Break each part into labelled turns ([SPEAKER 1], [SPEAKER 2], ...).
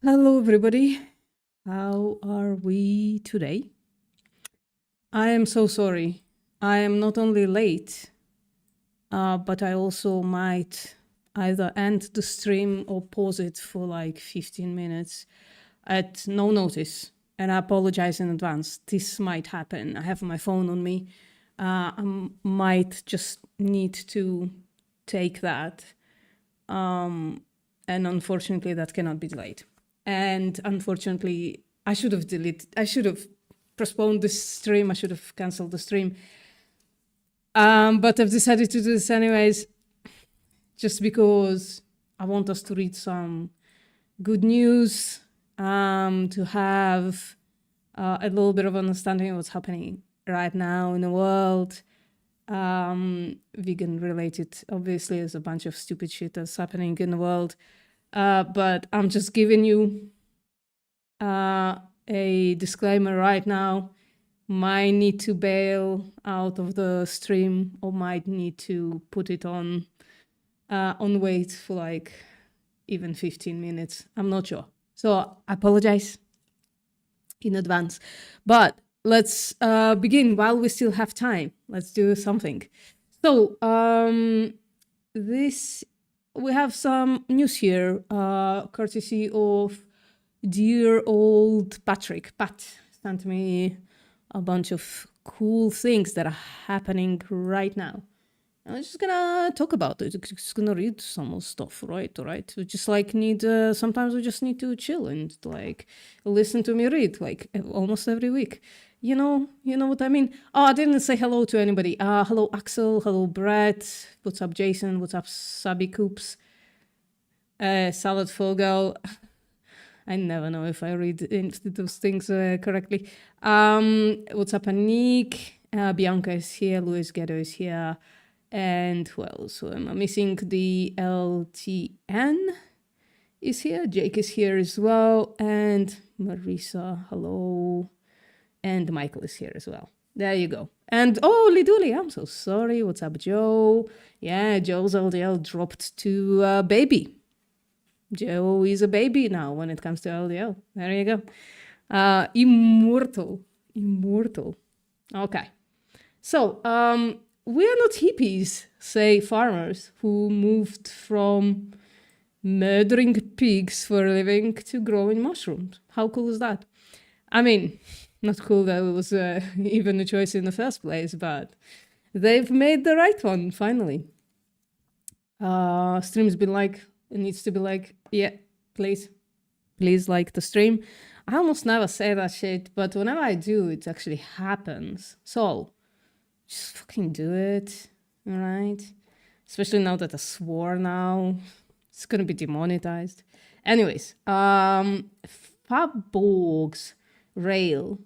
[SPEAKER 1] Hello, everybody. How are we today? I am so sorry. I am not only late, but I also might either end the stream or pause it for like 15 minutes at no notice. And I apologize in advance. This might happen. I have my phone on me. I might just need to take that. And unfortunately, that cannot be delayed. And unfortunately, I should have postponed this stream. I should have canceled the stream. But I've decided to do this anyways, just because I want us to read some good news, to have a little bit of understanding of what's happening right now in the world. Vegan related, obviously, there's a bunch of stupid shit that's happening in the world. But I'm just giving you a disclaimer right now. Might need to bail out of the stream or might need to put it on wait for like even 15 minutes. I'm not sure. So I apologize in advance. But let's begin while we still have time. Let's do something. So we have some news here, courtesy of dear old Patrick. Pat sent me a bunch of cool things that are happening right now. I'm just gonna talk about it. Just gonna read some stuff, right? All right. We just like need. Sometimes we just need to chill and like listen to me read, like almost every week. You know what I mean. Oh, I didn't say hello to anybody. Hello Axel. Hello Brett. What's up, Jason? What's up, Sabi Coops? Salad Fogel. I never know if I read into those things correctly. What's up, Anik? Bianca is here. Luis Ghetto is here. And who else? Who am I missing? The LTN is here. Jake is here as well. And Marisa, hello. And Michael is here as well. There you go. And oh, Liduli, I'm so sorry. What's up, Joe? Yeah, Joe's LDL dropped to baby. Joe is a baby now when it comes to LDL. There you go. Immortal. Okay. So, we are not hippies, say farmers who moved from murdering pigs for a living to growing mushrooms. How cool is that? I mean, not cool that it was even a choice in the first place, but they've made the right one, finally. Stream's been like, it needs to be like, yeah, please like the stream. I almost never say that shit, but whenever I do, it actually happens. So, just fucking do it, all right? Especially now that I swore now. It's gonna be demonetized. Anyways, Fabborg's rail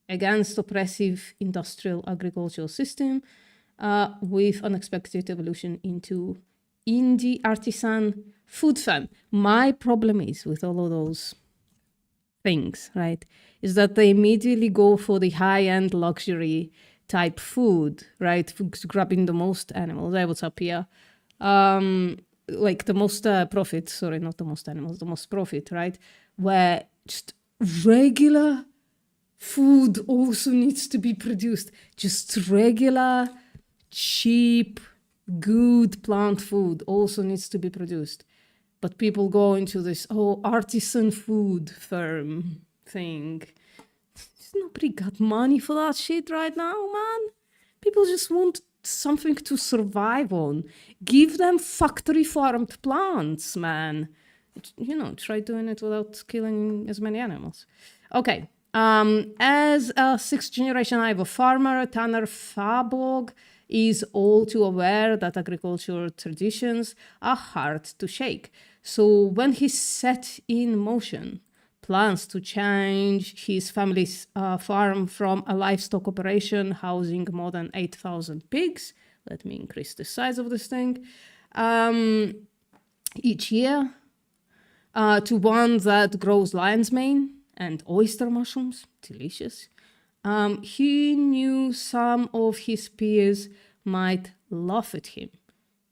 [SPEAKER 1] against oppressive industrial agricultural system with unexpected evolution into indie artisan food fan. My problem is with all of those things, right, is that they immediately go for the high-end luxury type food, right? Grabbing the most animals. Hey, what's up here? Like the most profit, sorry, not the most animals, the most profit, right? Where just regular food also needs to be produced. Just regular, cheap, good plant food also needs to be produced. But people go into this, artisan food firm thing. Nobody got money for that shit right now, man. People just want something to survive on. Give them factory farmed plants, man. Try doing it without killing as many animals. Okay. As a sixth generation Iowa farmer, Tanner Fabog is all too aware that agricultural traditions are hard to shake. So when he set in motion plans to change his family's farm from a livestock operation housing more than 8,000 pigs, let me increase the size of this thing, each year, to one that grows lion's mane and oyster mushrooms, delicious. He knew some of his peers might laugh at him.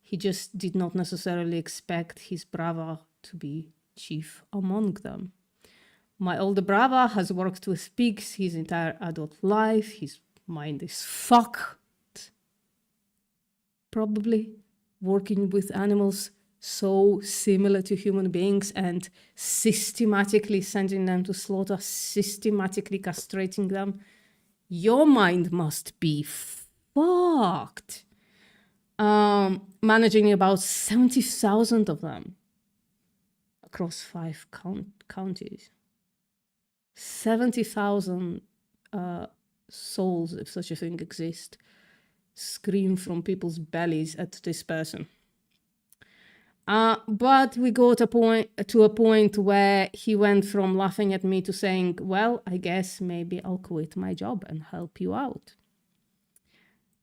[SPEAKER 1] He just did not necessarily expect his brother to be chief among them. My older brother has worked with pigs his entire adult life. His mind is fucked. Probably working with animals so similar to human beings and systematically sending them to slaughter, systematically castrating them. Your mind must be fucked. Managing about 70,000 of them across 5 counties. 70,000 souls, if such a thing exists, scream from people's bellies at this person. But we got to a point where he went from laughing at me to saying, well, I guess maybe I'll quit my job and help you out.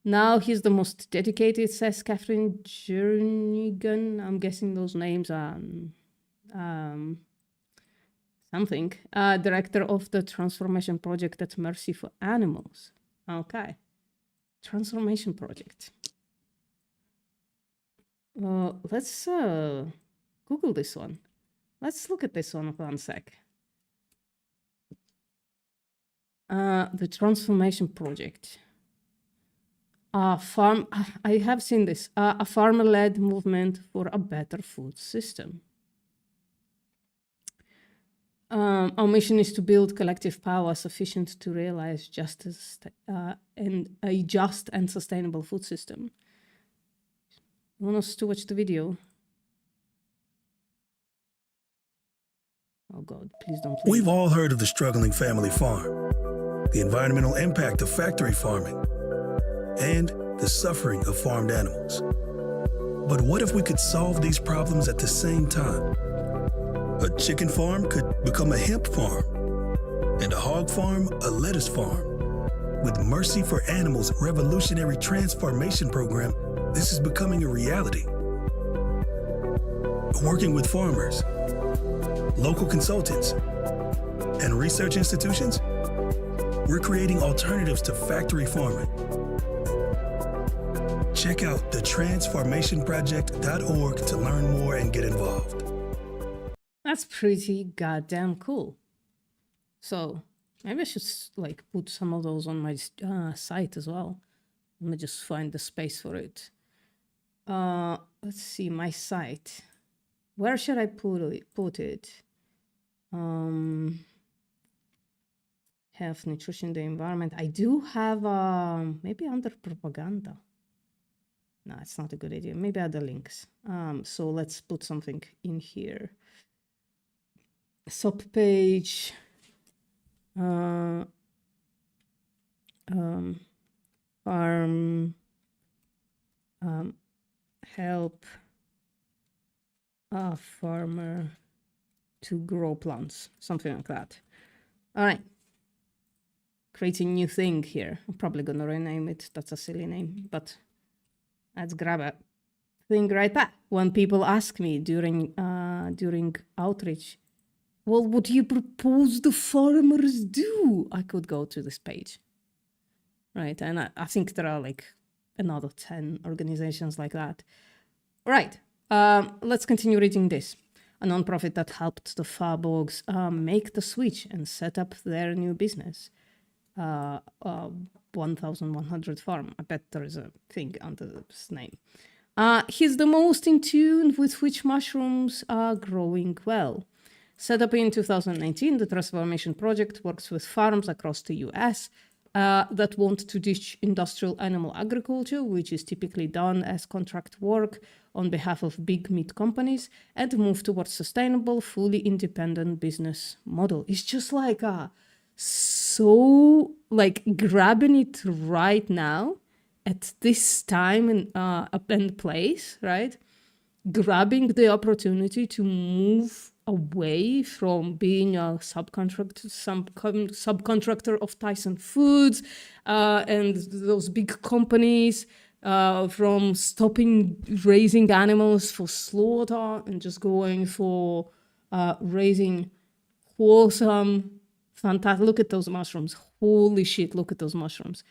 [SPEAKER 1] Now he's the most dedicated, says Catherine Jernigan. I'm guessing those names are something. Director of the Transformation Project at Mercy for Animals. Okay. Transformation Project. Let's Google this one. Let's look at this one for 1 sec. The Transformation Project. I have seen this. A farmer-led movement for a better food system. Our mission is to build collective power sufficient to realize justice and a just and sustainable food system. You want us to watch the video? Oh God, please don't.
[SPEAKER 2] We've all heard of the struggling family farm, the environmental impact of factory farming, and the suffering of farmed animals. But what if we could solve these problems at the same time? A chicken farm could become a hemp farm, and a hog farm a lettuce farm. With Mercy for Animals' revolutionary transformation program, this is becoming a reality. Working with farmers, local consultants, and research institutions, we're creating alternatives to factory farming. Check out thetransformationproject.org to learn more and get involved.
[SPEAKER 1] That's pretty goddamn cool. So maybe I should like put some of those on my site as well. Let me just find the space for it. Let's see, my site. Where should I put it? Health, nutrition, the environment. I do have maybe under propaganda. No, it's not a good idea. Maybe other links. So let's put something in here. Subpage. Farm. Help a farmer to grow plants. Something like that. All right. Creating new thing here. I'm probably gonna rename it. That's a silly name, but let's grab a thing right back. When people ask me during outreach, well, what do you propose the farmers do? I could go to this page, right? And I think there are like another 10 organizations like that. Right. Let's continue reading this. A nonprofit that helped the Farbogs make the switch and set up their new business. 1100 Farm. I bet there is a thing under this name. He's the most in tune with which mushrooms are growing well. Set up in 2019, the Transformation Project works with farms across the US that want to ditch industrial animal agriculture, which is typically done as contract work on behalf of big meat companies, and move towards sustainable, fully independent business model. It's just like so like grabbing it right now at this time and place, right? Grabbing the opportunity to move away from being a subcontractor of Tyson Foods and those big companies, from stopping raising animals for slaughter and just going for raising wholesome, fantastic. Look at those mushrooms. Holy shit, look at those mushrooms.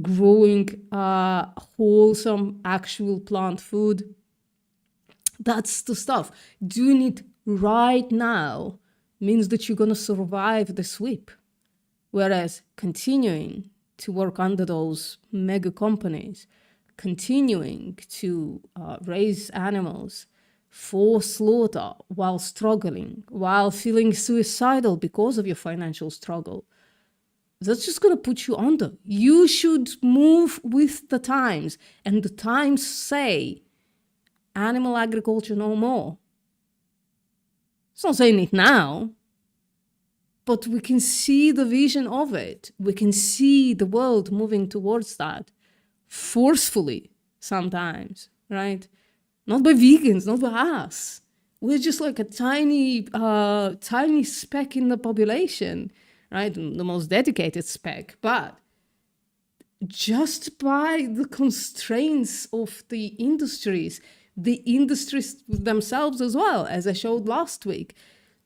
[SPEAKER 1] Growing wholesome, actual plant food. That's the stuff. Doing it right now means that you're going to survive the sweep. Whereas continuing to work under those mega companies, continuing to raise animals for slaughter while struggling, while feeling suicidal because of your financial struggle, that's just going to put you under. You should move with the times. And the times say animal agriculture no more. It's not saying it now, but we can see the vision of it. We can see the world moving towards that forcefully sometimes, right? Not by vegans, not by us. We're just like a tiny speck in the population, right? The most dedicated speck. But just by the constraints of the industries themselves as well, as I showed last week,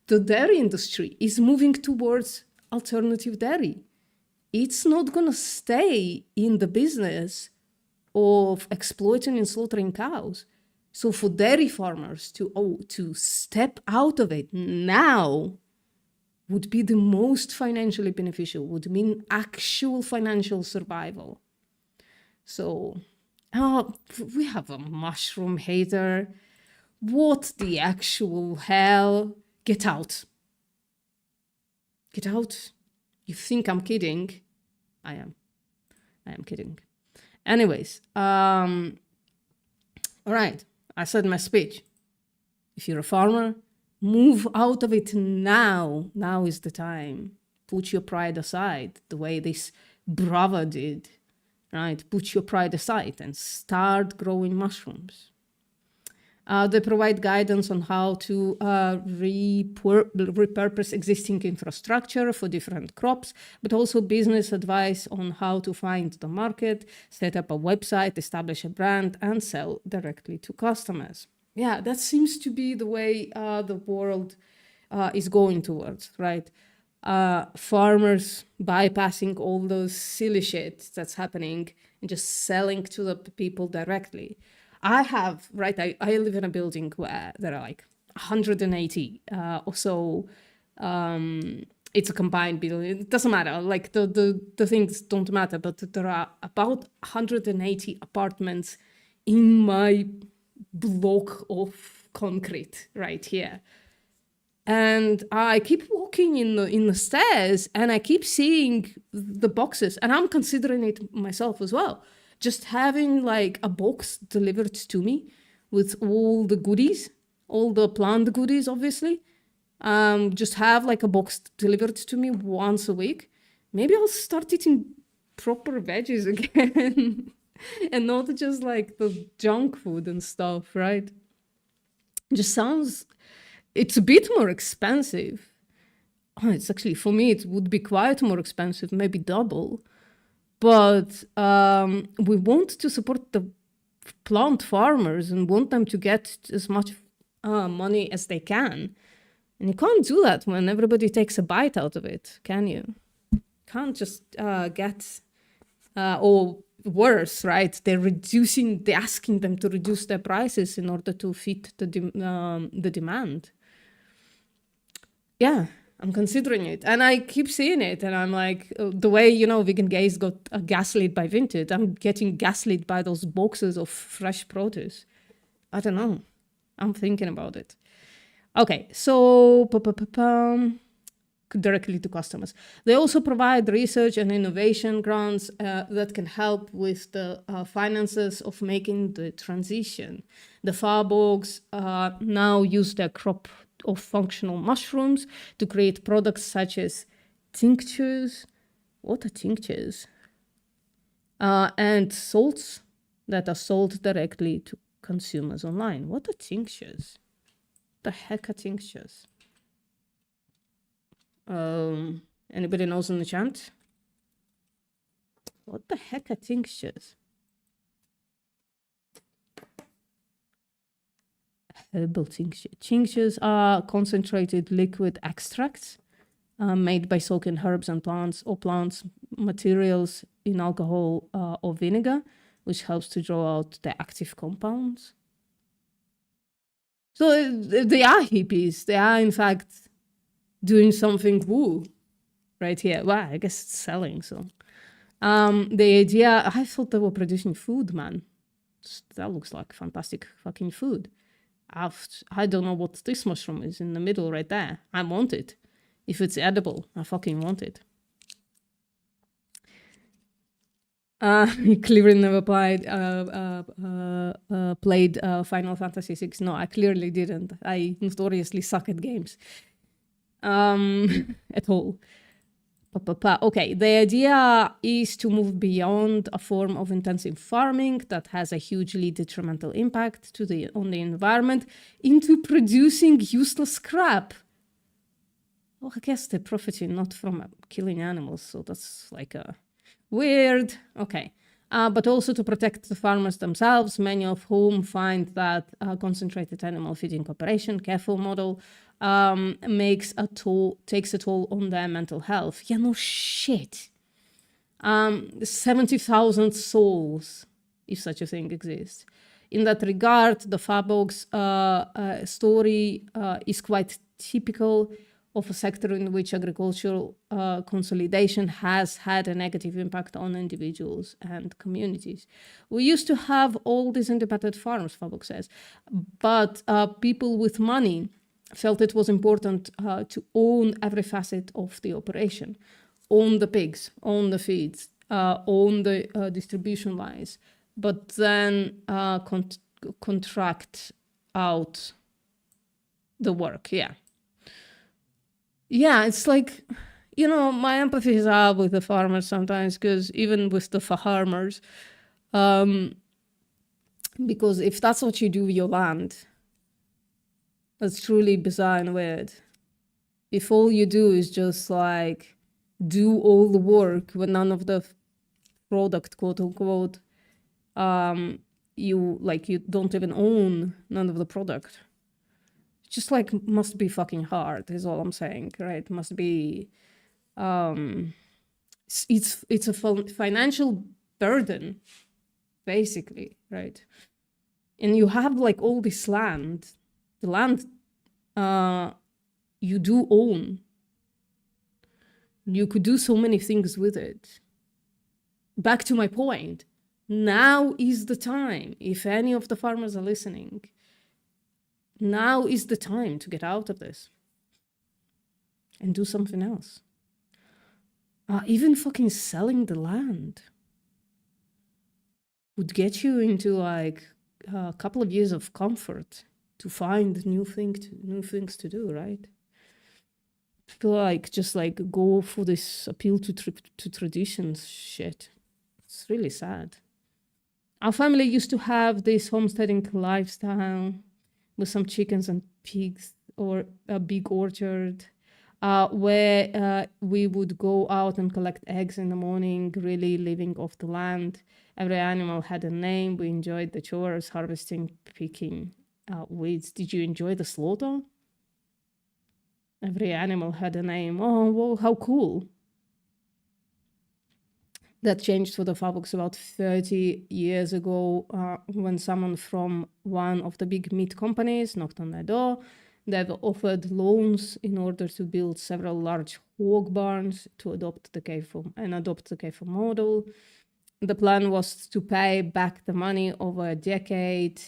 [SPEAKER 1] the dairy industry is moving towards alternative dairy. It's not going to stay in the business of exploiting and slaughtering cows. So for dairy farmers to step out of it now would be the most financially beneficial, would mean actual financial survival. So we have a mushroom hater. What the actual hell? Get out. Get out. You think I'm kidding? I am. I am kidding. Anyways, all right. I said my speech. If you're a farmer, move out of it now. Now is the time. Put your pride aside, the way this brother did, right? Put your pride aside and start growing mushrooms. They provide guidance on how to repurpose existing infrastructure for different crops, but also business advice on how to find the market, set up a website, establish a brand, and sell directly to customers. Yeah, that seems to be the way the world is going towards, right? Farmers bypassing all those silly shit that's happening and just selling to the people directly. I live in a building where there are like 180 or so. It's a combined building. It doesn't matter. Like the things don't matter, but there are about 180 apartments in my block of concrete right here. And I keep walking in the stairs and I keep seeing the boxes, and I'm considering it myself as well. Just having like a box delivered to me with all the goodies, all the plant goodies, obviously. Just have like a box delivered to me once a week. Maybe I'll start eating proper veggies again and not just like the junk food and stuff, right? Just sounds, it's a bit more expensive. Oh, it's actually, for me, it would be quite more expensive, maybe double. But we want to support the plant farmers and want them to get as much money as they can. And you can't do that when everybody takes a bite out of it, can you? Can't just get, or worse, right? They're asking them to reduce their prices in order to fit the demand. Yeah. I'm considering it, and I keep seeing it, and I'm like, the way, vegan gays got gaslit by Vinted, I'm getting gaslit by those boxes of fresh produce. I don't know. I'm thinking about it. Okay, so directly to customers. They also provide research and innovation grants that can help with the finances of making the transition. The Farbogs now use their crop of functional mushrooms to create products such as tinctures. What are tinctures? And salts that are sold directly to consumers online. What are tinctures? The heck are tinctures? Anybody knows in the chat? What the heck are tinctures? Herbal tincture. Tinctures are concentrated liquid extracts made by soaking herbs and plants materials in alcohol or vinegar, which helps to draw out the active compounds. So they are hippies. They are, in fact, doing something woo right here. Well, I guess it's selling. So the idea, I thought they were producing food, man. That looks like fantastic fucking food. I don't know what this mushroom is in the middle right there. I want it. If it's edible, I fucking want it. Clearly never played Final Fantasy VI. No, I clearly didn't. I notoriously suck at games. At all. Okay, the idea is to move beyond a form of intensive farming that has a hugely detrimental impact on the environment into producing useless scrap. Well, I guess they're profiting not from killing animals, so that's like a weird. Okay. But also to protect the farmers themselves, many of whom find that concentrated animal feeding operation, careful model, takes a toll on their mental health. Yeah, no shit. 70,000 souls, if such a thing exists. In that regard, the Fabog's story is quite typical of a sector in which agricultural consolidation has had a negative impact on individuals and communities. We used to have all these independent farms, Fabog says, but people with money felt it was important to own every facet of the operation, own the pigs, own the feeds, own the distribution lines, but then contract out the work, yeah. Yeah, it's like, my empathy is out with the farmers sometimes, because even with the farmers, because if that's what you do with your land, that's truly bizarre and weird. If all you do is just like do all the work when none of the product, quote unquote, you don't even own none of the product. Just like must be fucking hard is all I'm saying, right? Must be it's a financial burden, basically, right? And you have like all this land, the land you do own. You could do so many things with it. Back to my point, now is the time, if any of the farmers are listening, now is the time to get out of this and do something else. Even fucking selling the land would get you into like a couple of years of comfort to find new things to do, right? Feel like just like go for this appeal to traditions shit. It's really sad. Our family used to have this homesteading lifestyle with some chickens and pigs or a big orchard where we would go out and collect eggs in the morning, really living off the land. Every animal had a name. We enjoyed the chores, harvesting, picking weeds. Did you enjoy the slaughter? Every animal had a name. Oh, well, how cool. That changed for the Faboks about 30 years ago when someone from one of the big meat companies knocked on their door. They've offered loans in order to build several large hog barns to adopt the CAFO model. The plan was to pay back the money over a decade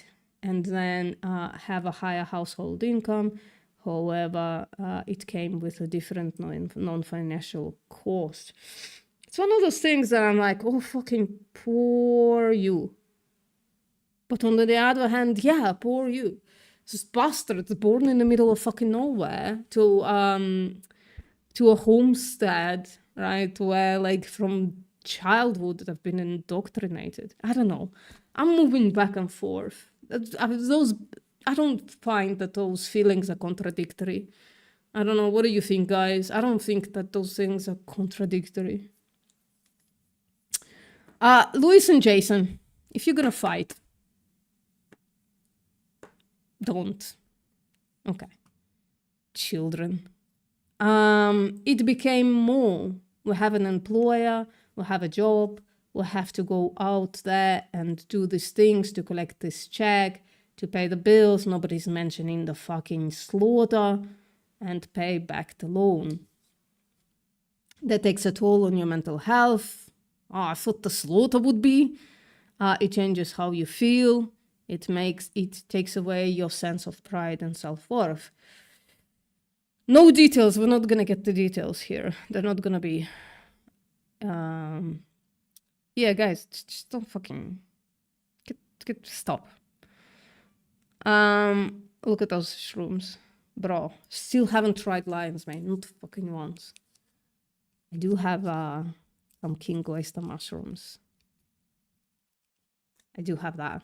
[SPEAKER 1] and then have a higher household income. However, it came with a different non-financial cost. It's one of those things that I'm like, oh, fucking poor you. But on the other hand, yeah, poor you. This bastard born in the middle of fucking nowhere to a homestead, right? Where like from childhood they've been indoctrinated. I don't know. I'm moving back and forth. I don't find that those feelings are contradictory. I don't know. What do you think, guys? I don't think that those things are contradictory. Louis and Jason, if you're gonna fight, don't. Okay. Children. It became more. We have an employer, we have a job, we have to go out there and do these things to collect this check, to pay the bills. Nobody's mentioning the fucking slaughter. and pay back the loan. That takes a toll on your mental health. Oh, I thought the slaughter would be. It changes how you feel. It takes away your sense of pride and self-worth. No details. We're not gonna get the details here. They're not gonna be. Yeah, guys, just don't fucking stop. Look at those shrooms, bro. Still haven't tried lion's mane, not fucking once. I do have some king oyster mushrooms. I do have that.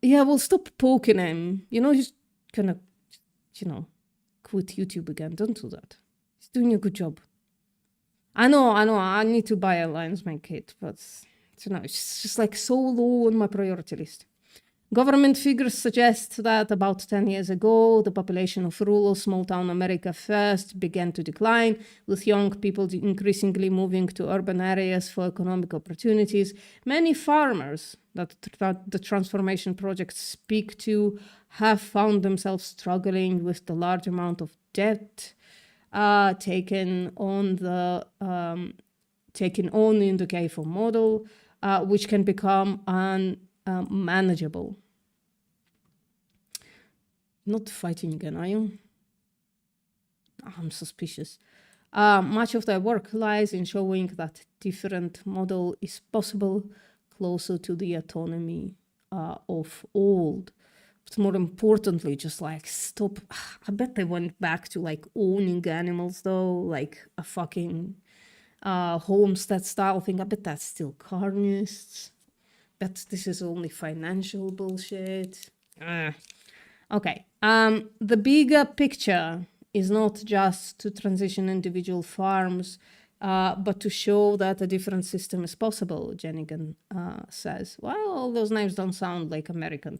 [SPEAKER 1] Yeah, we'll stop poking him. You know, he's gonna, quit YouTube again. Don't do that. He's doing a good job. I know. I need to buy a lion's mane kit, but it's just like so low on my priority list. Government figures suggest that about 10 years ago, the population of rural small-town America first began to decline, with young people increasingly moving to urban areas for economic opportunities. Many farmers that the transformation projects speak to have found themselves struggling with the large amount of debt taken on in the CAFO model, which can become unmanageable. Not fighting again, are you? I'm suspicious. Much of their work lies in showing that different model is possible, closer to the autonomy of old. But more importantly, just like stop. I bet they went back to like owning animals though, like a fucking homestead style thing. I bet that's still carnists. Bet this is only financial bullshit. Okay. The bigger picture is not just to transition individual farms, but to show that a different system is possible, Jenigan says. Well, all those names don't sound like American.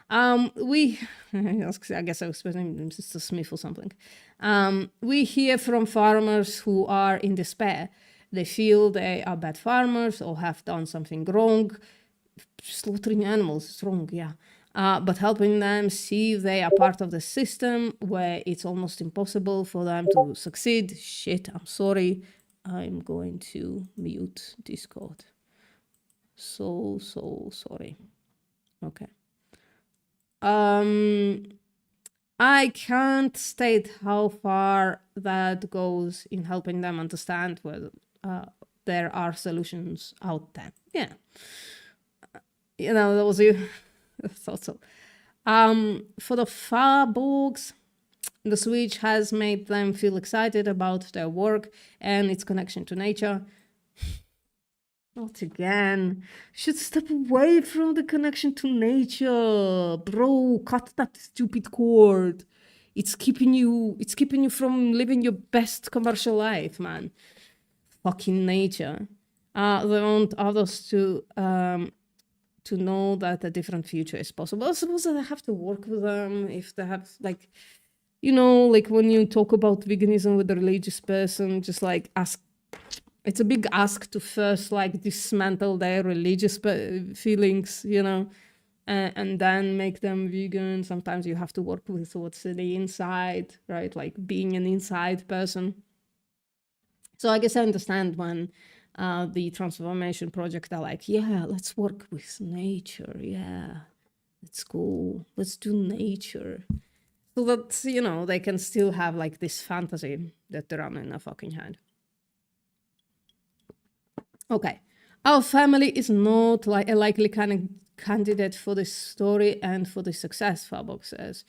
[SPEAKER 1] I guess I was supposing Mr. Smith or something. We hear from farmers who are in despair. They feel they are bad farmers or have done something wrong. Slaughtering animals is wrong, yeah. But helping them see they are part of the system where it's almost impossible for them to succeed. Shit, I'm sorry. I'm going to mute Discord. So sorry. Okay. I can't state how far that goes in helping them understand whether there are solutions out there. Yeah. That was you. I thought so. For the Farborgs, the switch has made them feel excited about their work and its connection to nature. Not again. Should step away from the connection to nature. Bro, cut that stupid cord. It's keeping you from living your best commercial life, man. Fucking nature. They want others to know that a different future is possible. I suppose I have to work with them if they have, like, like when you talk about veganism with a religious person, just like ask. It's a big ask to first like dismantle their religious feelings, and then make them vegan. Sometimes you have to work with what's in the inside, right? Like being an inside person. So I guess I understand when the transformation project are like, yeah, let's work with nature. Yeah, let's go. Let's do nature. So that, they can still have like this fantasy that they're on in their fucking head. Okay. Our family is not like a likely candidate for this story and for the success, Fabok says.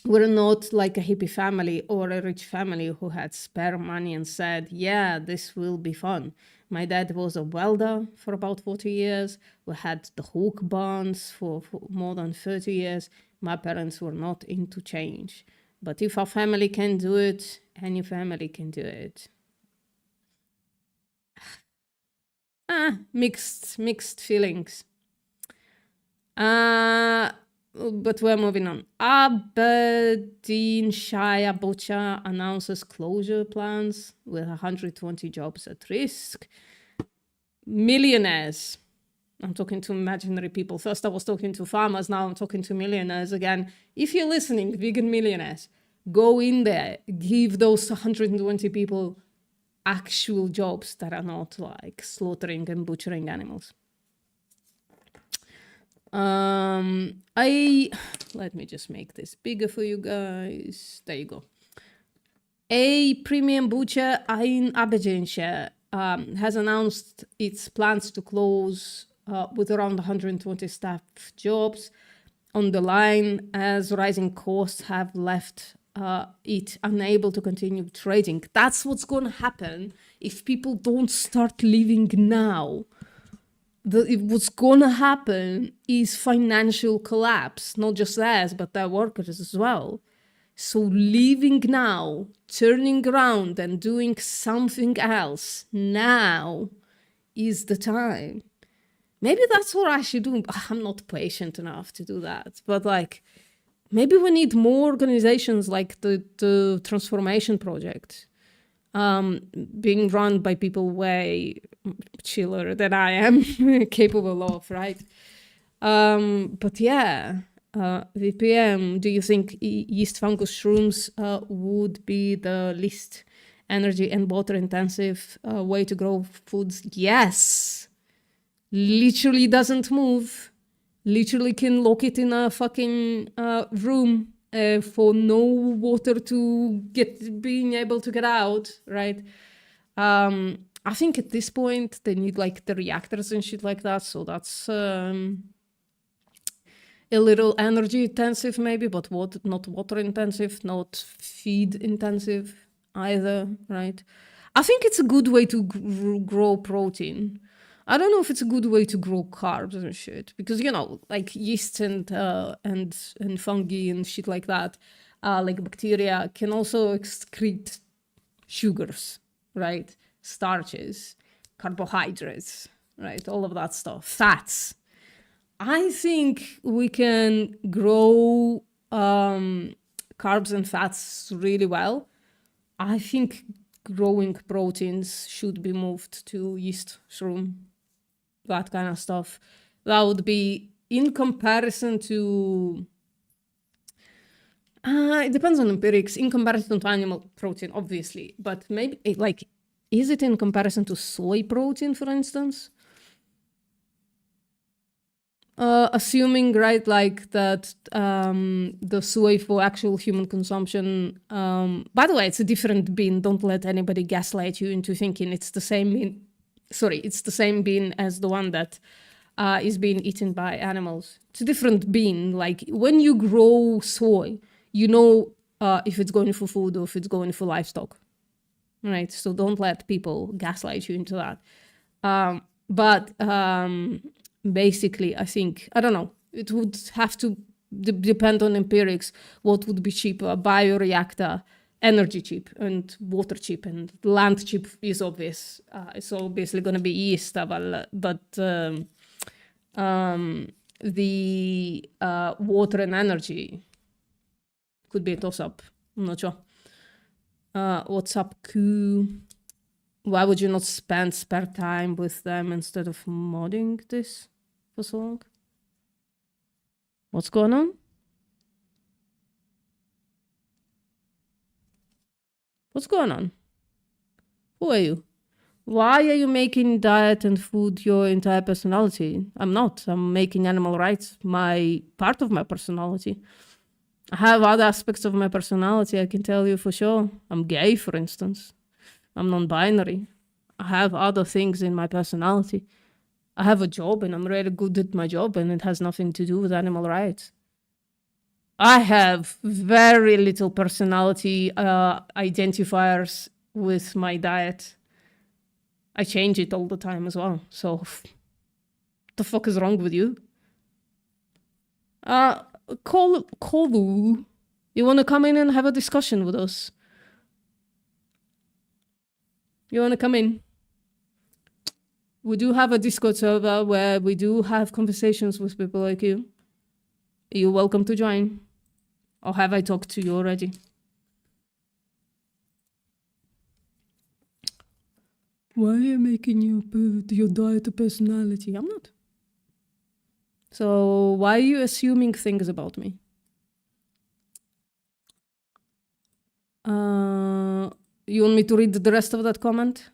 [SPEAKER 1] We're not like a hippie family or a rich family who had spare money and said, yeah, this will be fun. My dad was a welder for about 40 years. We had the Hawk barns for more than 30 years. My parents were not into change. But if our family can do it, any family can do it. Mixed feelings. But we're moving on. Aberdeenshire Butcher announces closure plans with 120 jobs at risk. Millionaires I'm talking to imaginary people. First I was talking to farmers, now I'm talking to millionaires again. If you're listening, vegan millionaires, go in there, give those 120 people actual jobs that are not like slaughtering and butchering animals. Let me just make this bigger for you guys. There you go. A premium butcher in Aberdeenshire has announced its plans to close with around 120 staff jobs on the line as rising costs have left it unable to continue trading. That's what's going to happen if people don't start leaving now. What's going to happen is financial collapse, not just theirs, but their workers as well. So leaving now, turning around and doing something else now is the time. Maybe that's what I should do. I'm not patient enough to do that. But like, maybe we need more organizations like the Transformation Project, being run by people way chiller than I am capable of, right? But yeah, VPM, do you think yeast fungus shrooms would be the least energy and water intensive way to grow foods? Yes. Literally doesn't move. Literally can lock it in a fucking room for no water to being able to get out, right? I think at this point they need like the reactors and shit like that, so that's a little energy intensive maybe, but not water intensive, not feed intensive either, right? I think it's a good way to grow protein. I don't know if it's a good way to grow carbs and shit, because you know, like yeast and fungi and shit like that, like bacteria can also excrete sugars, right? Starches, carbohydrates, right? All of that stuff, fats. I think we can grow carbs and fats really well. I think growing proteins should be moved to yeast, shroom, that kind of stuff. That would be in comparison to, it depends on empirics, in comparison to animal protein, obviously, but maybe like, is it in comparison to soy protein, for instance? Assuming, right, like that the soy for actual human consumption, by the way, it's a different bean. Don't let anybody gaslight you into thinking it's the same bean. Sorry, it's the same bean as the one that is being eaten by animals. It's a different bean. Like when you grow soy, you know if it's going for food or if it's going for livestock, right? So don't let people gaslight you into that. But basically, I think, I don't know, it would have to depend on empirics. What would be cheaper? Bioreactor, energy cheap, and water cheap, and land cheap is obvious. It's obviously going to be yeast, but the water and energy could be a toss-up. I'm not sure. What's up, Q? Why would you not spend spare time with them instead of modding this for so long? What's going on? What's going on? Who are you? Why are you making diet and food your entire personality? I'm not. I'm making animal rights part of my personality. I have other aspects of my personality, I can tell you for sure. I'm gay, for instance. I'm non-binary. I have other things in my personality. I have a job and I'm really good at my job, and it has nothing to do with animal rights. I have very little personality identifiers with my diet. I change it all the time as well. So, what the fuck is wrong with you? Kolu, you want to come in and have a discussion with us? You want to come in? We do have a Discord server where we do have conversations with people like you. You're welcome to join. Or have I talked to you already? Why are you making your diet a personality? I'm not. So why are you assuming things about me? You want me to read the rest of that comment?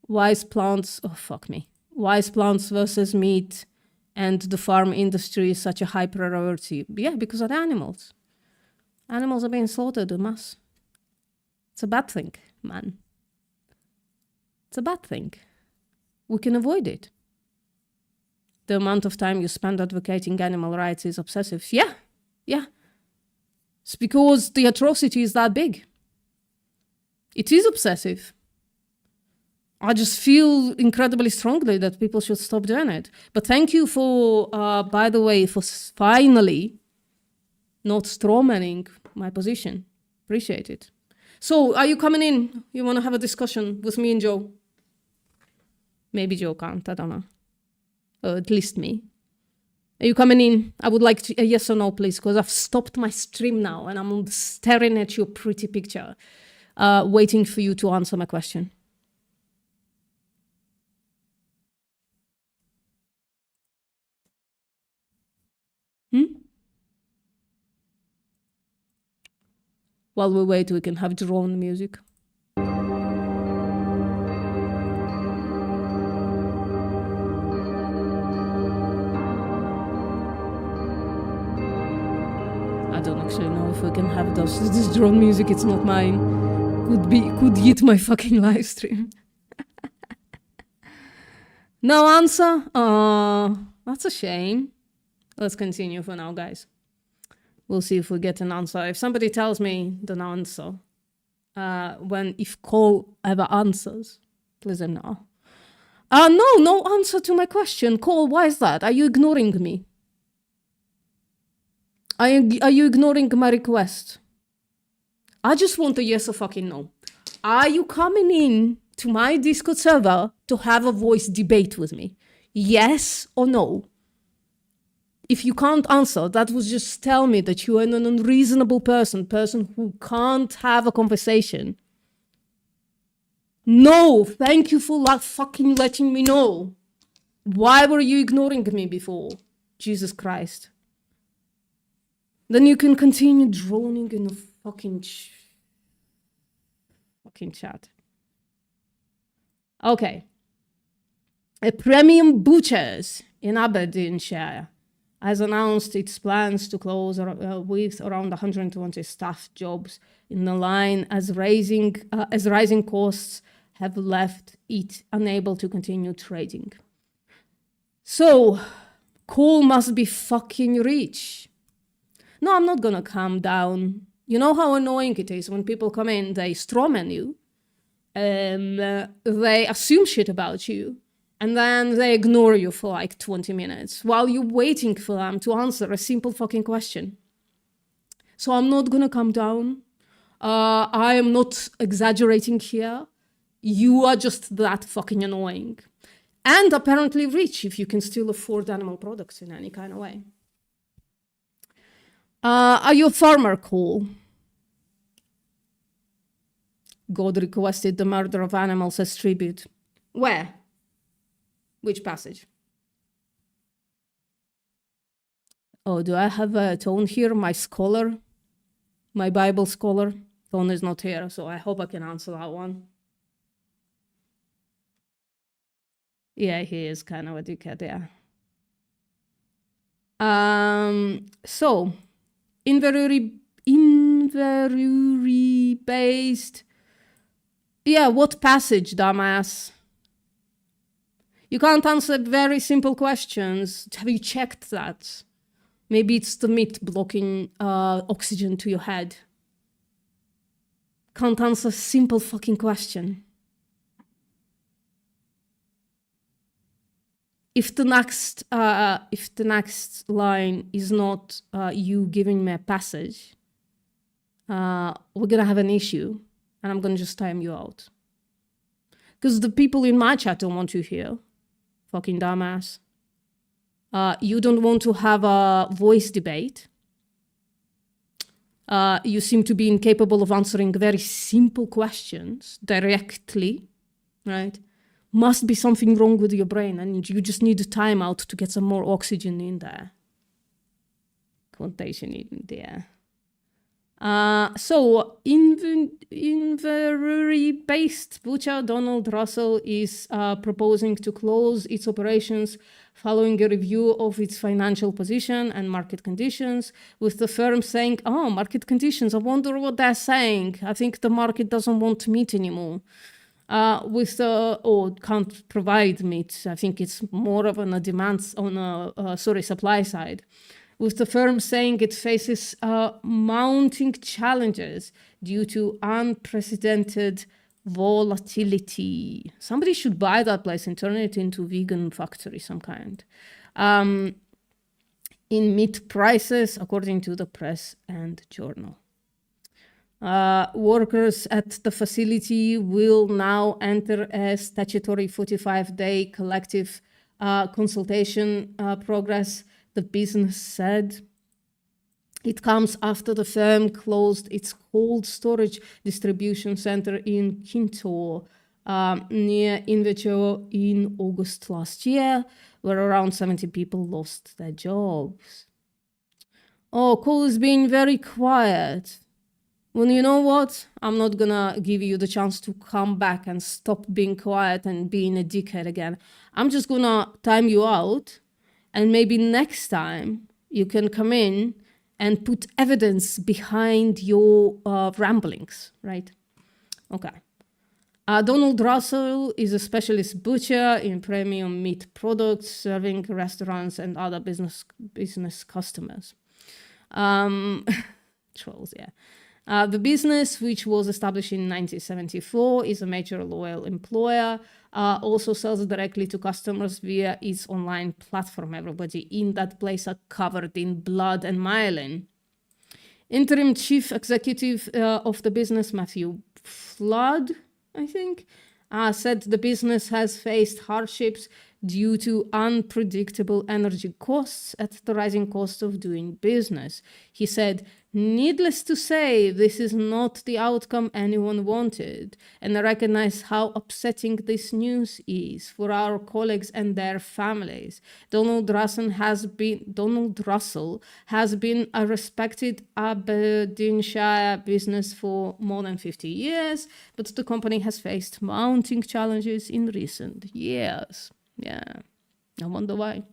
[SPEAKER 1] Wise plants, oh fuck me. Wise plants versus meat and the farm industry is such a high priority. Yeah, because of the animals. Animals are being slaughtered en masse. It's a bad thing, man. It's a bad thing. We can avoid it. The amount of time you spend advocating animal rights is obsessive. Yeah. It's because the atrocity is that big. It is obsessive. I just feel incredibly strongly that people should stop doing it. But thank you for, by the way, for finally not strawmanning my position. Appreciate it. So, are you coming in? You want to have a discussion with me and Joe? Maybe Joe can't, I don't know. Or at least me. Are you coming in? I would like to, a yes or no, please, because I've stopped my stream now and I'm staring at your pretty picture, waiting for you to answer my question. While we wait, we can have drone music. I don't actually know if we can have this drone music. It's not mine. Could eat my fucking live stream. No answer? That's a shame. Let's continue for now, guys. We'll see if we get an answer. If somebody tells me the answer, if Cole ever answers, please let me know. No answer to my question. Cole, why is that? Are you ignoring me? Are you ignoring my request? I just want a yes or fucking no. Are you coming in to my Discord server to have a voice debate with me? Yes or no? If you can't answer, that would just tell me that you are an unreasonable person who can't have a conversation. No, thank you for fucking letting me know. Why were you ignoring me before? Jesus Christ. Then you can continue droning in the fucking chat. Okay. A Premium Butchers in Aberdeenshire has announced its plans to close with around 120 staff jobs in the line as rising costs have left it unable to continue trading. So, Cole must be fucking rich. No, I'm not gonna calm down. You know how annoying it is when people come in, they strawman you, they assume shit about you, and then they ignore you for like 20 minutes while you're waiting for them to answer a simple fucking question. So I'm not gonna calm down. I am not exaggerating here. You are just that fucking annoying. And apparently rich if you can still afford animal products in any kind of way. Are you a farmer, Cole? God requested the murder of animals as tribute. Where? Which passage? Oh, do I have a Tone here? My scholar? My Bible scholar? Tone is not here, so I hope I can answer that one. Yeah, he is kind of a dickhead, yeah. So, inventory based. Yeah, what passage, dumbass? You can't answer very simple questions. Have you checked that? Maybe it's the meat blocking oxygen to your head. Can't answer a simple fucking question. If the next line is not you giving me a passage, we're gonna have an issue, and I'm gonna just time you out. Because the people in my chat don't want you here, fucking dumbass. You don't want to have a voice debate. You seem to be incapable of answering very simple questions directly, right? must be something wrong with your brain and you just need a timeout to get some more oxygen in there. Quotation in there. So, Inverurie-based butcher Donald Russell is proposing to close its operations following a review of its financial position and market conditions, with the firm saying, oh, market conditions, I wonder what they're saying. I think the market doesn't want meat anymore. Can't provide meat. I think it's more of a demand on a supply side. With the firm saying it faces mounting challenges due to unprecedented volatility. Somebody should buy that place and turn it into a vegan factory some kind. In meat prices, according to the press and journal. Workers at the facility will now enter a statutory 45-day collective consultation progress, the business said. It comes after the firm closed its cold storage distribution center in Kinto, near Invercho in August last year, where around 70 people lost their jobs. Oh, Cole is being very quiet. Well, you know what? I'm not gonna give you the chance to come back and stop being quiet and being a dickhead again. I'm just gonna time you out, and maybe next time you can come in and put evidence behind your ramblings, right? Okay. Donald Russell is a specialist butcher in premium meat products, serving restaurants and other business customers. Trolls, yeah. The business, which was established in 1974, is a major loyal employer, also sells directly to customers via its online platform. Everybody in that place are covered in blood and myelin. Interim chief executive of the business, Matthew Flood, I think, said the business has faced hardships due to unpredictable energy costs at the rising cost of doing business. He said, needless to say, this is not the outcome anyone wanted, and I recognize how upsetting this news is for our colleagues and their families. Donald Russell has been a respected Aberdeenshire business for more than 50 years, but the company has faced mounting challenges in recent years. Yeah, I wonder why.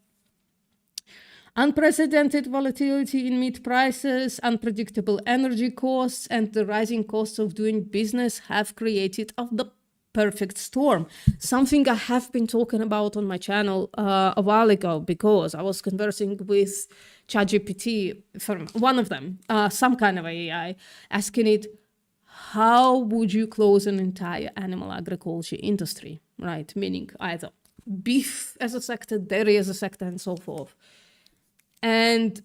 [SPEAKER 1] Unprecedented volatility in meat prices, unpredictable energy costs, and the rising costs of doing business have created the perfect storm. Something I have been talking about on my channel a while ago, because I was conversing with ChatGPT, from one of them, some kind of AI, asking it, how would you close an entire animal agriculture industry, right? Meaning either beef as a sector, dairy as a sector, and so forth. And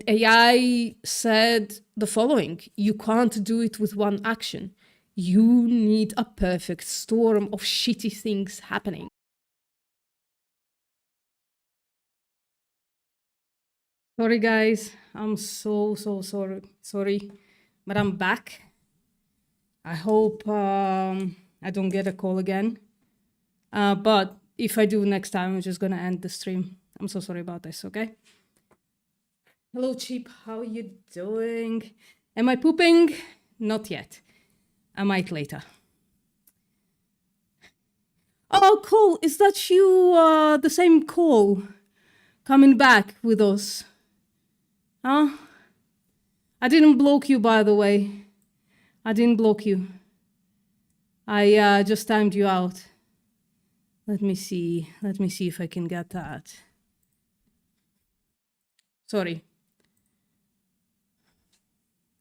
[SPEAKER 1] AI said the following: you can't do it with one action. You need a perfect storm of shitty things happening. Sorry, guys. I'm so sorry. But I'm back. I hope I don't get a call again. But if I do next time, I'm just gonna end the stream. I'm so sorry about this, okay? Hello, Chip. How are you doing? Am I pooping? Not yet. I might later. Oh, cool. Is that you, the same call, coming back with us? Huh? I didn't block you, by the way. I didn't block you. I just timed you out. Let me see if I can get that. Sorry.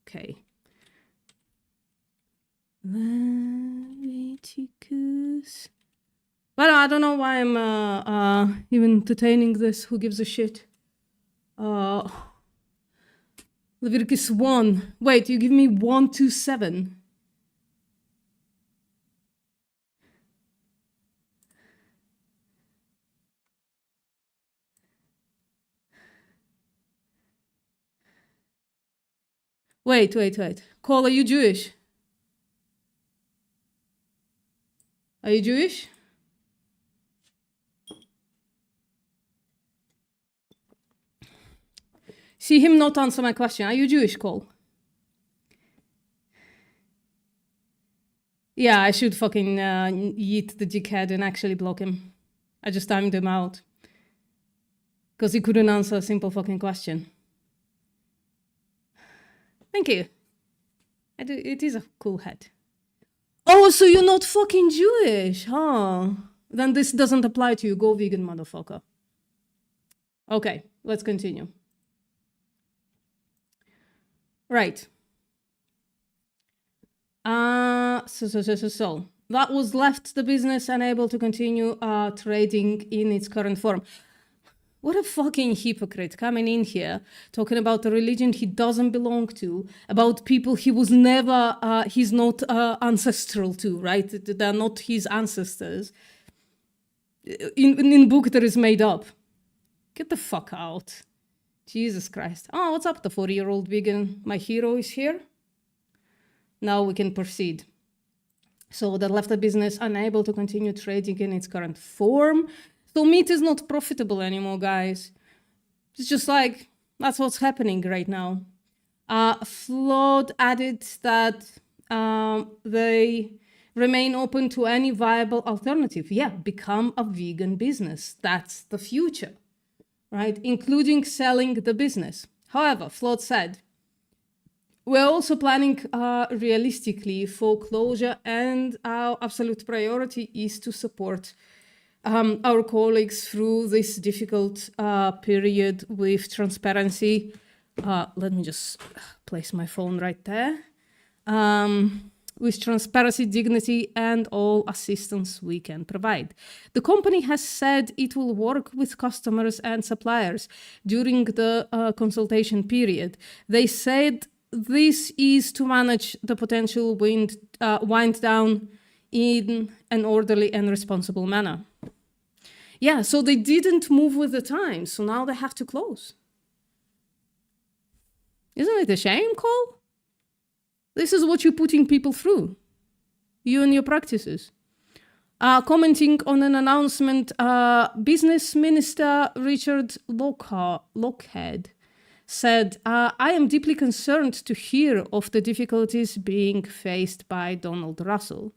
[SPEAKER 1] Okay. Leviticus. Well, I don't know why I'm even entertaining this. Who gives a shit? Leviticus 1. Wait, you give me 1 to 7. Wait. Cole, are you Jewish? Are you Jewish? See him not answer my question. Are you Jewish, Cole? Yeah, I should fucking yeet the dickhead and actually block him. I just timed him out. Because he couldn't answer a simple fucking question. Thank you. It is a cool hat. Oh, so you're not fucking Jewish, huh? Then this doesn't apply to you. Go vegan, motherfucker. Okay, let's continue. Right. So that was left the business unable to continue trading in its current form. What a fucking hypocrite coming in here, talking about a religion he doesn't belong to, about people he was never, he's not ancestral to, right? They're not his ancestors. In book that is made up. Get the fuck out. Jesus Christ. Oh, what's up, the 40-year-old vegan? My hero is here. Now we can proceed. So that left the business unable to continue trading in its current form. So meat is not profitable anymore, guys. It's just like, that's what's happening right now. Flood added that they remain open to any viable alternative. Yeah, become a vegan business. That's the future, right? Including selling the business. However, Flood said, we're also planning realistically for closure, and our absolute priority is to support our colleagues through this difficult period with transparency. Let me just place my phone right there. With transparency, dignity, and all assistance we can provide. The company has said it will work with customers and suppliers during the consultation period. They said this is to manage the potential wind down in an orderly and responsible manner. Yeah, so they didn't move with the times, so now they have to close. Isn't it a shame, Cole? This is what you're putting people through, you and your practices. Commenting on an announcement, Business Minister Richard Lockhead said, I am deeply concerned to hear of the difficulties being faced by Donald Russell.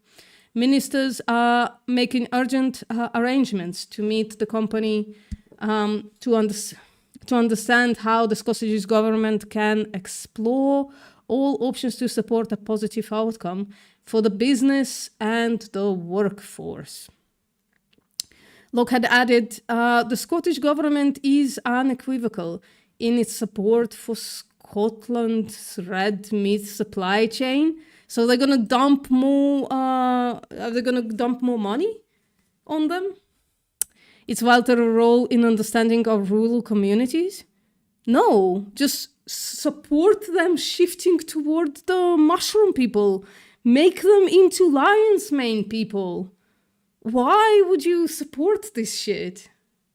[SPEAKER 1] Ministers are making urgent arrangements to meet the company to understand how the Scottish government can explore all options to support a positive outcome for the business and the workforce. Lockhead added, the Scottish government is unequivocal in its support for Scotland's red meat supply chain. So they're gonna dump more. Are they gonna dump more money on them? It's vital role in understanding of rural communities. No, just support them shifting toward the mushroom people. Make them into lion's mane people. Why would you support this shit?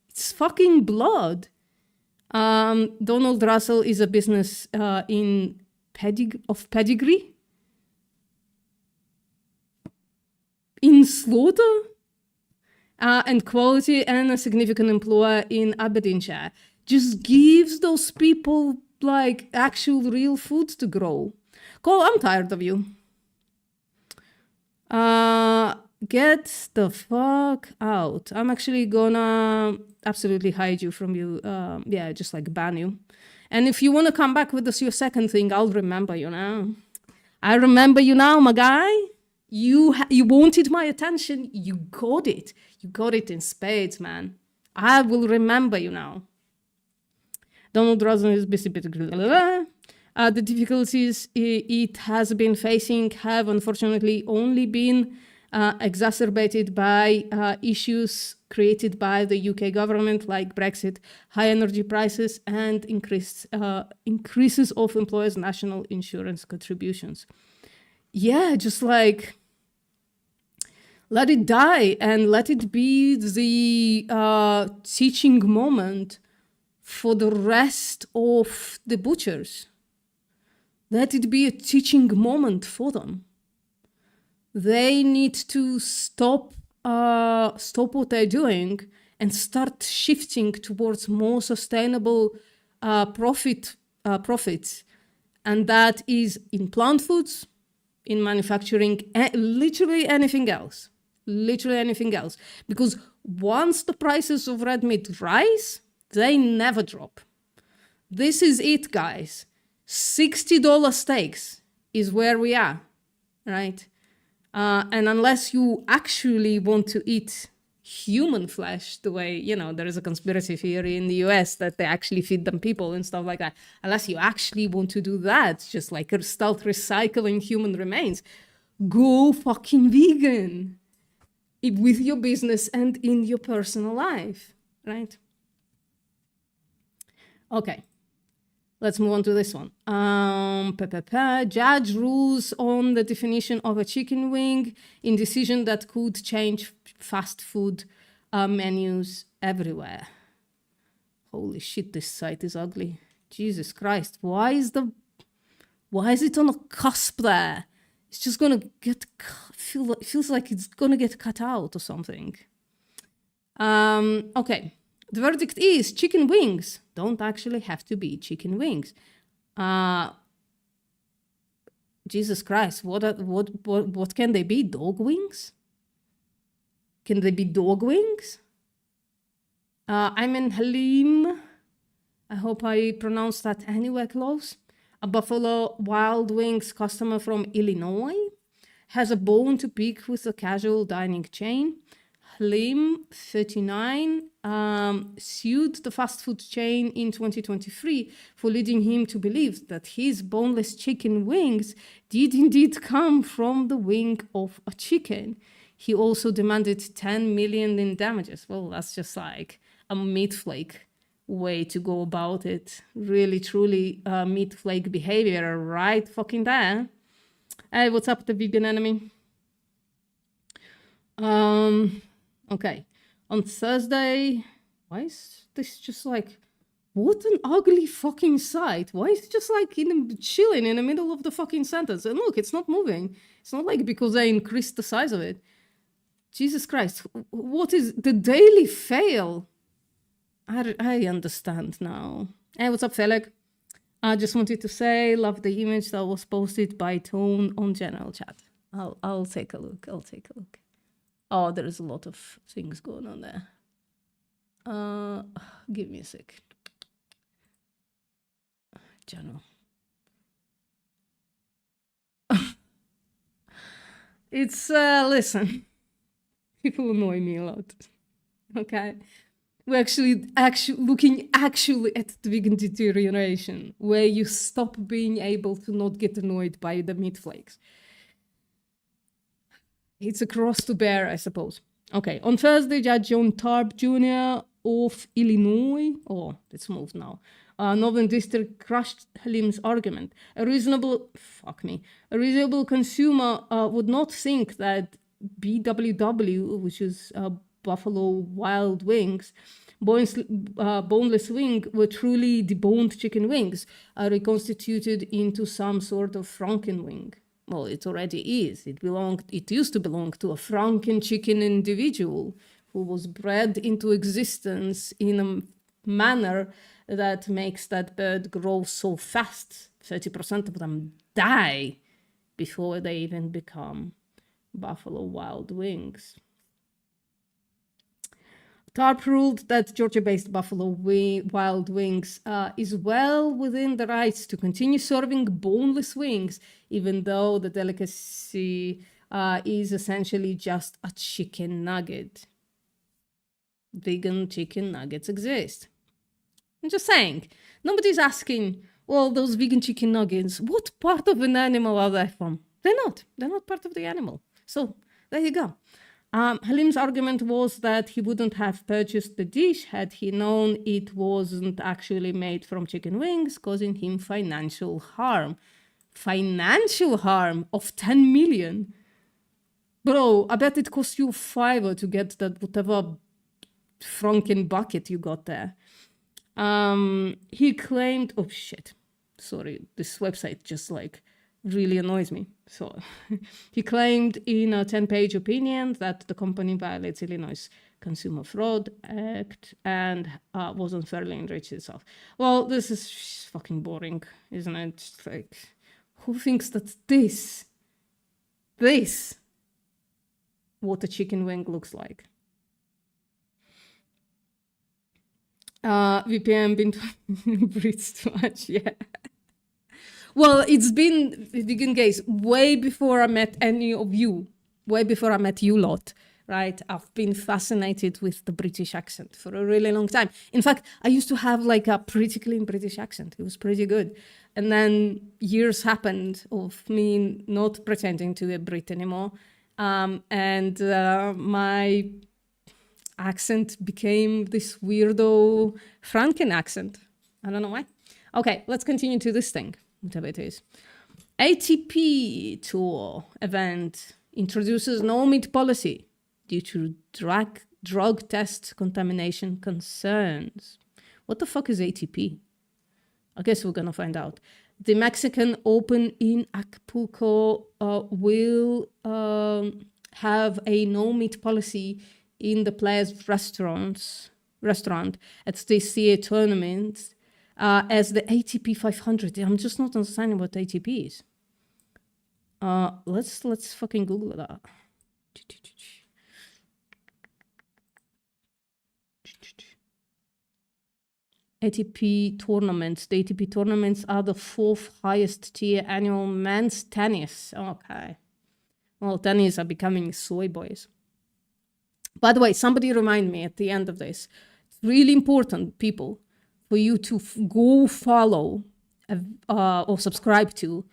[SPEAKER 1] It's fucking blood. Donald Russell is a business in pedigree. In slaughter and quality, and a significant employer in Aberdeenshire. Just gives those people like actual real food to grow. Cole, I'm tired of you. Get the fuck out. I'm actually gonna absolutely hide you from you. Yeah, just like ban you. And if you want to come back with this, your second thing, I'll remember you now. I remember you now, my guy. You wanted my attention. You got it. You got it in spades, man. I will remember you now. Donald Russell is busy. The difficulties it has been facing have unfortunately only been exacerbated by issues created by the UK government, like Brexit, high energy prices, and increases of employers' national insurance contributions. Yeah, just like let it die and let it be the teaching moment for the rest of the butchers. Let it be a teaching moment for them. They need to stop stop what they're doing and start shifting towards more sustainable profits. And that is in plant foods, in manufacturing, literally anything else. Literally anything else. Because once the prices of red meat rise, they never drop. This is it, guys. $60 steaks is where we are, right? And unless you actually want to eat human flesh, the way, you know, there is a conspiracy theory in the US that they actually feed them people and stuff like that. Unless you actually want to do that, just like start recycling human remains, go fucking vegan with your business and in your personal life, right? Okay. Let's move on to this one. Judge rules on the definition of a chicken wing in decision that could change fast food menus everywhere. Holy shit, this site is ugly. Jesus Christ, why is it on a cusp there? It's just gonna feels like it's gonna get cut out or something. Okay. The verdict is chicken wings don't actually have to be chicken wings. Jesus Christ, what can they be? Dog wings? Can they be dog wings? I'm in Halim. I hope I pronounced that anywhere close. A Buffalo Wild Wings customer from Illinois has a bone to pick with a casual dining chain. Halim, 39, sued the fast food chain in 2023 for leading him to believe that his boneless chicken wings did indeed come from the wing of a chicken. He also demanded 10 million in damages. Well, that's just like a meat flake way to go about it. Really, truly meat flake behavior right fucking there. Hey, what's up, the vegan enemy? Okay, on Thursday, why is this just like, what an ugly fucking sight. Why is it just like chilling in the middle of the fucking sentence? And look, it's not moving. It's not like because I increased the size of it. Jesus Christ, what is the daily fail? I understand now. Hey, what's up, Felix? I just wanted to say, love the image that was posted by Tone on general chat. I'll take a look. Oh, there's a lot of things going on there. Give me a sec. General. It's, listen, people annoy me a lot, okay? We're actually looking at the vegan deterioration, where you stop being able to not get annoyed by the meat flakes. It's a cross to bear, I suppose. Okay, on Thursday, Judge John Tarp Jr. of Illinois, let's move now, Northern District crushed Halim's argument. A reasonable consumer would not think that BWW, which is Buffalo Wild Wings, boneless wing, were truly deboned chicken wings, reconstituted into some sort of Franken wing. Well, it already is. It used to belong to a Franken chicken individual who was bred into existence in a manner that makes that bird grow so fast. 30% of them die before they even become Buffalo Wild Wings. TARP ruled that Georgia-based Buffalo Wild Wings is well within the rights to continue serving boneless wings, even though the delicacy is essentially just a chicken nugget. Vegan chicken nuggets exist. I'm just saying, nobody's asking, well, those vegan chicken nuggets, what part of an animal are they from? They're not part of the animal. So there you go. Halim's argument was that he wouldn't have purchased the dish had he known it wasn't actually made from chicken wings, causing him financial harm. Financial harm of 10 million. Bro, I bet it cost you $5 to get that whatever Franken bucket you got there. He claimed, oh shit, sorry, this website just like really annoys me. So he claimed in a 10-page opinion that the company violates Illinois Consumer Fraud Act and was unfairly enriched itself. Well, this is fucking boring, isn't it? Just like, who thinks that this, what a chicken wing looks like? VPN been breathes too much, yeah. Well, it's been vegan gays way before I met any of you, way before I met you lot, right? I've been fascinated with the British accent for a really long time. In fact, I used to have like a pretty clean British accent. It was pretty good. And then years happened of me not pretending to be a Brit anymore. And my accent became this weirdo Franken accent. I don't know why. Okay, let's continue to this thing, whatever it is. ATP tour event introduces no meat policy due to drug test contamination concerns. What the fuck is ATP? I guess we're gonna find out. The Mexican Open in Acapulco will have a no meat policy in the players' restaurant at the CA tournament as the ATP 500. I'm just not understanding what ATP is. Let's fucking Google that. ATP tournaments. The ATP tournaments are the 4th highest tier annual men's tennis. Okay. Well, tennis are becoming soy boys. By the way, somebody remind me at the end of this. It's really important, people, for you to go follow or subscribe to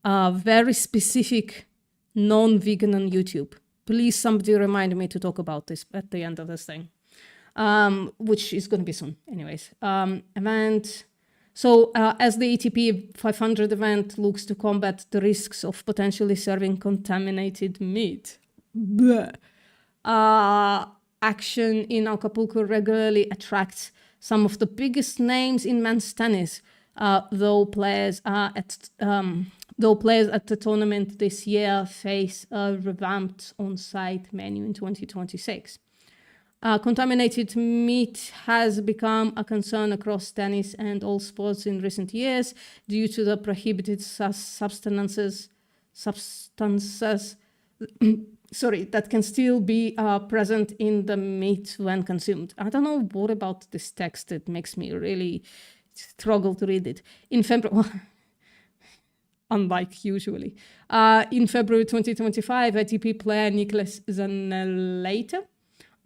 [SPEAKER 1] a very specific non-vegan on YouTube. Please, somebody remind me to talk about this at the end of this thing, which is going to be soon. Anyways, event. So as the ATP 500 event looks to combat the risks of potentially serving contaminated meat, action in Acapulco regularly attracts some of the biggest names in men's tennis, though players at the tournament this year face a revamped on-site menu in 2026. Contaminated meat has become a concern across tennis and all sports in recent years due to the prohibited substances that can still be present in the meat when consumed. I don't know what about this text that makes me really struggle to read it. In February, unlike usually, in February 2025, ATP player Nicholas Zanelata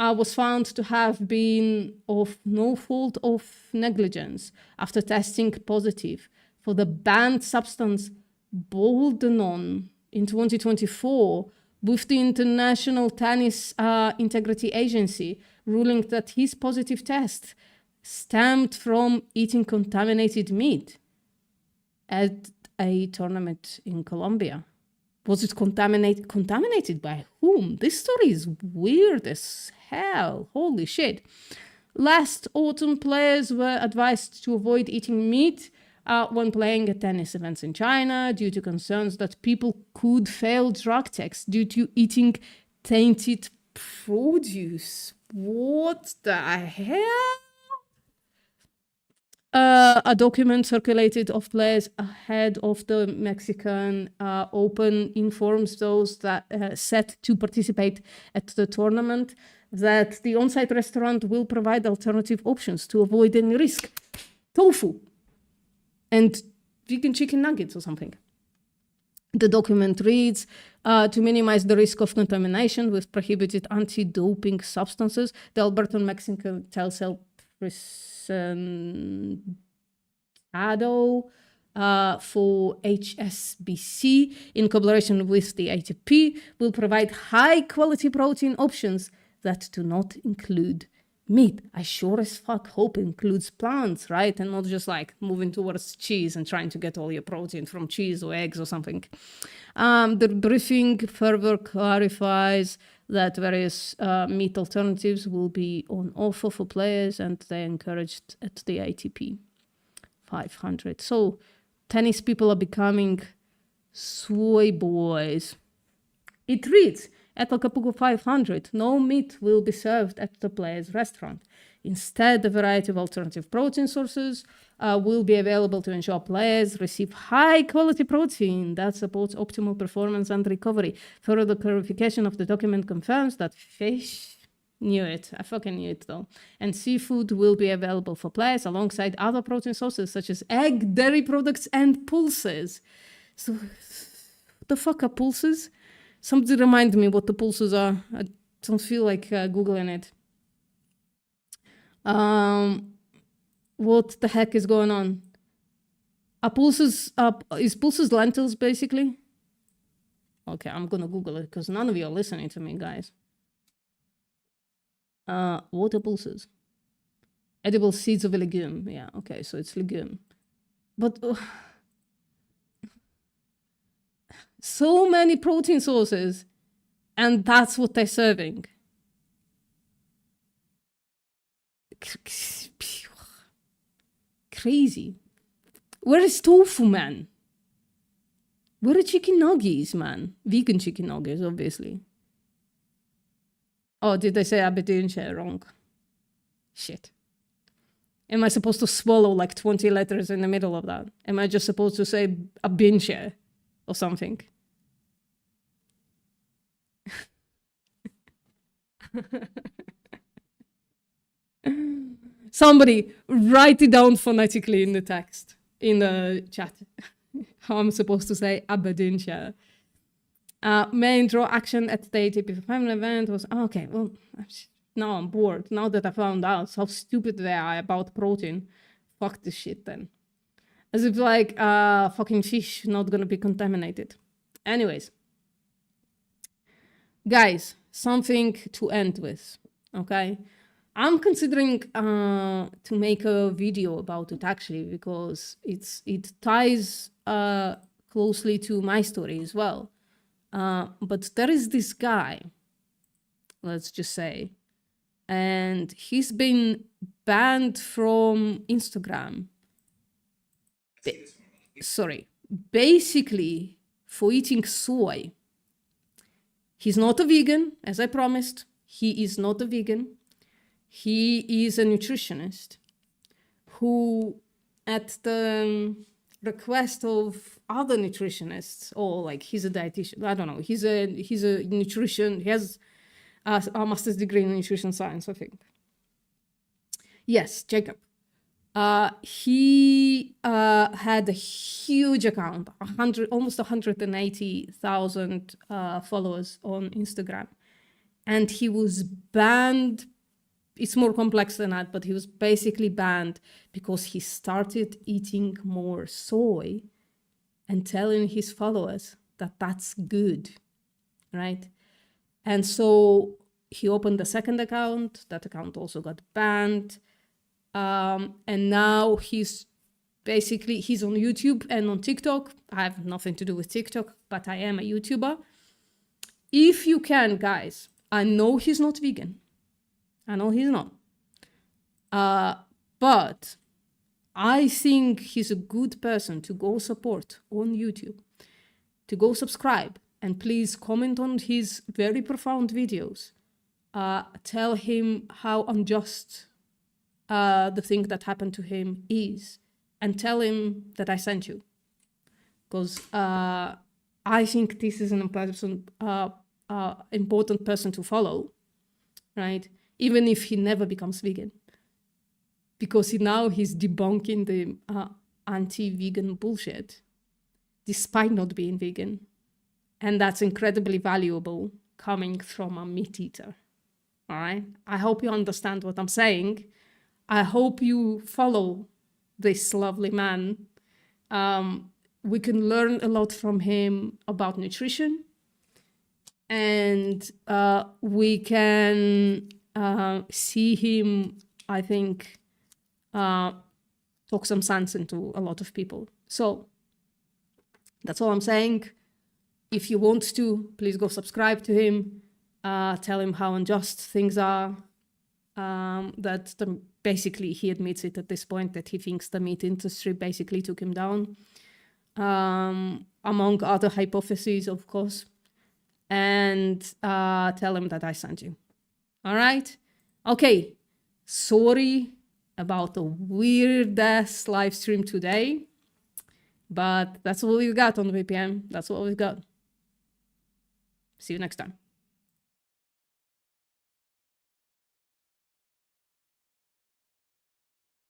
[SPEAKER 1] was found to have been of no fault of negligence after testing positive for the banned substance boldenone in 2024, with the International Tennis Integrity Agency ruling that his positive test stemmed from eating contaminated meat at a tournament in Colombia. Was it contaminated? Contaminated by whom? This story is weird as hell. Holy shit. Last autumn, players were advised to avoid eating meat when playing at tennis events in China due to concerns that people could fail drug tests due to eating tainted produce. What the hell? A document circulated of players ahead of the Mexican Open informs those that set to participate at the tournament that the on-site restaurant will provide alternative options to avoid any risk. Tofu and vegan chicken nuggets or something. The document reads, to minimize the risk of contamination with prohibited anti-doping substances, the Albertan Mexican Telcel for HSBC, in collaboration with the ATP, will provide high-quality protein options that do not include meat. I sure as fuck hope it includes plants, right? And not just like moving towards cheese and trying to get all your protein from cheese or eggs or something. The briefing further clarifies that various meat alternatives will be on offer for players, and they encouraged at the ATP 500. So tennis people are becoming Soy boys. It reads, at Acapulco 500, no meat will be served at the player's restaurant. Instead, a variety of alternative protein sources will be available to ensure players receive high-quality protein that supports optimal performance and recovery. Further clarification of the document confirms that fish, knew it, I fucking knew it though, and seafood will be available for players alongside other protein sources such as egg, dairy products, and pulses. So, what the fuck are pulses? Somebody remind me what the pulses are. I don't feel like Googling it. What the heck is going on? Are pulses, is pulses lentils, basically? Okay, I'm gonna Google it, because none of you are listening to me, guys. What are pulses? Edible seeds of a legume. Yeah, okay, so it's legume. But... so many protein sources, and that's what they're serving. Crazy. Where is tofu, man? Where are chicken nuggets, man? Vegan chicken nuggets, obviously. Oh, did I say Aberdeenshire wrong? Shit. Am I supposed to swallow like 20 letters in the middle of that? Am I just supposed to say Aberdeenshire or something? Somebody write it down phonetically in the text, in the chat. How I'm supposed to say Aberdeenshire. Main draw action at the ATP family event was, okay, well, now I'm bored. Now that I found out how stupid they are about protein, fuck this shit then. As if like fucking fish not gonna be contaminated. Anyways. Guys, something to end with, okay? I'm considering to make a video about it actually, because it ties closely to my story as well. But there is this guy, let's just say, and he's been banned from Instagram. Basically for eating soy. He's not a vegan, as I promised. He is not a vegan. He is a nutritionist who, at the request of other nutritionists, or like he's a dietitian, I don't know, he's a nutrition, he has a master's degree in nutrition science, I think. Yes, Jacob. He had a huge account, almost 180,000 followers on Instagram. And he was banned. It's more complex than that, but he was basically banned because he started eating more soy and telling his followers that that's good, right? And so he opened a second account. That account also got banned. And now he's on YouTube and on TikTok. I have nothing to do with TikTok, but I am a YouTuber. If you can, guys, I know he's not vegan. I know he's not. But I think he's a good person to go support on YouTube, to go subscribe, and please comment on his very profound videos. Tell him how unjust the thing that happened to him is, and tell him that I sent you, because I think this is an important person to follow, right? Even if he never becomes vegan, because now he's debunking the anti-vegan bullshit, despite not being vegan, and that's incredibly valuable coming from a meat eater. All right, I hope you understand what I'm saying. I hope you follow this lovely man. We can learn a lot from him about nutrition, and we can see him, I think, talk some sense into a lot of people. So that's all I'm saying. If you want to, please go subscribe to him. Tell him how unjust things are. Basically, he admits it at this point, that he thinks the meat industry basically took him down. among other hypotheses, of course, and tell him that I sent you. All right? Okay. Sorry about the weird-ass live stream today, but that's what we've got on the VPN. That's what we've got. See you next time.